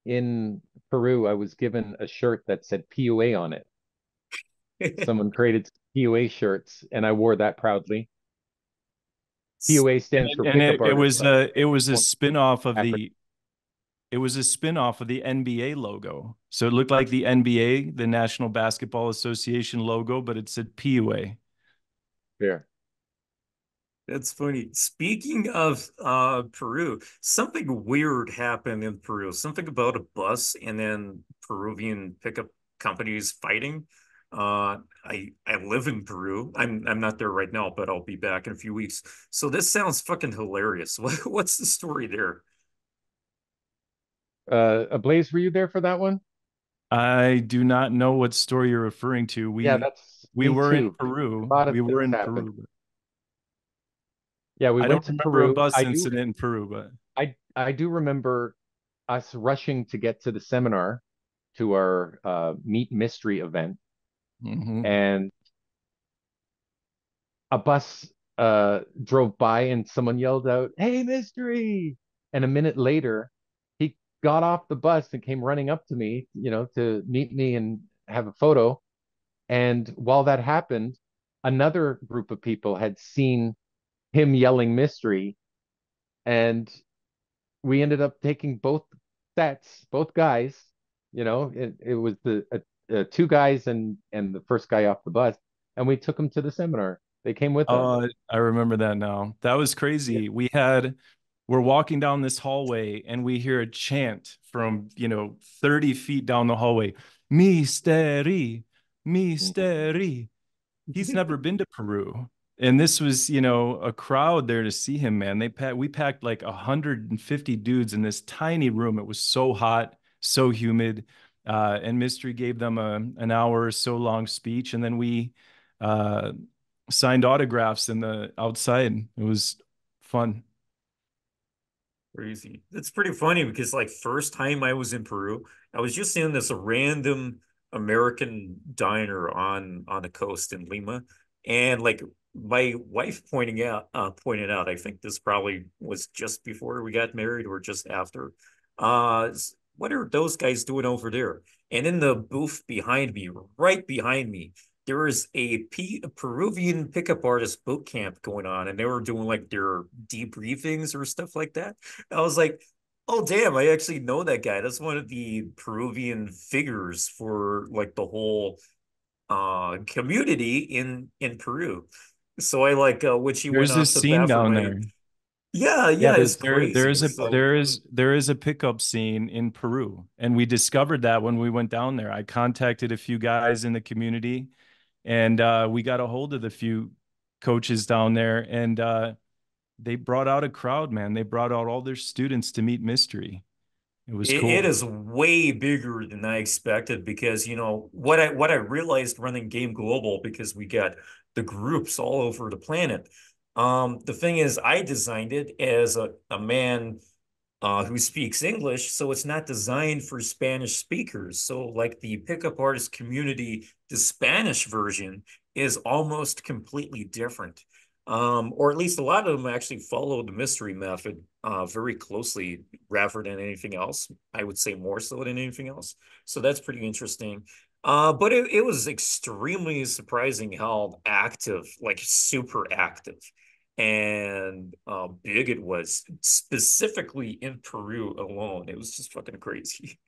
in Peru, I was given a shirt that said PUA on it. Someone created PUA shirts, and I wore that proudly. PUA stands for And pickup artist. it was a spin-off of Africa. the NBA logo. So it looked like the NBA, the National Basketball Association logo, but it said PUA. There. That's funny. Speaking of Peru, something weird happened in Peru. Something about a bus and then Peruvian pickup companies fighting. I live in Peru. I'm not there right now, but I'll be back in a few weeks. So this sounds fucking hilarious. What's the story there? Ablaze, were you there for that one? I do not know what story you're referring to. Yeah, that's We me were in too. A Peru. lot of We were things in happened. Peru. Yeah, we I don't went to remember a Peru. bus incident in Peru, but I do remember us rushing to get to the seminar to our meat mystery event, mhm. and a bus drove by and someone yelled out, "Hey, mystery!" And a minute later, he got off the bus and came running up to me, to meet me and have a photo. And while that happened, another group of people had seen him yelling mystery, and we ended up taking both sets, both guys. It was the two guys and the first guy off the bus, and we took them to the seminar. They came with us. Oh, I remember that now. That was Yeah. crazy. We're walking down this hallway and we hear a chant from, 30 feet down the hallway. Mystery, mystery. He's never been to Peru. And this was, a crowd there to see him, man. We packed like 150 dudes in this tiny room. It was so hot, so humid. And Mystery gave them an hour or so long speech, and then we uh, signed autographs in the outside. It was fun. Crazy. It's pretty funny because like first time I was in Peru, I was just in this random American diner on the coast in Lima. And like my wife pointed out, I think this probably was just before we got married or just after. What are those guys doing over there? And in the booth behind me, right behind me, there was a Peruvian pickup artist boot camp going on, and they were doing like their debriefings or stuff like that. I was like, oh damn, I actually know that guy. That's one of the Peruvian figures for like the whole community in Peru. So I like when she went There's off this to scene bat for down my there. yeah, Yeah, yeah, it's crazy. So there is a pickup scene in Peru, and we discovered that when we went down there. I contacted a few guys in the community, and we got a hold of the few coaches down there, and they brought out a crowd, man. They brought out all their students to meet Mystery. It was it cool. is way bigger than I expected because you know what I realized running Game Global because we got the groups all over the planet. The thing is, I designed it as a man who speaks English, so it's not designed for Spanish speakers. So, like the pickup artist community, the Spanish version is almost completely different. Or at least a lot of them actually follow the mystery method very closely rather than anything else. I would say more so than anything else. So that's pretty interesting. But it was extremely surprising how active, like super active and big it was specifically in Peru alone. It was just fucking crazy.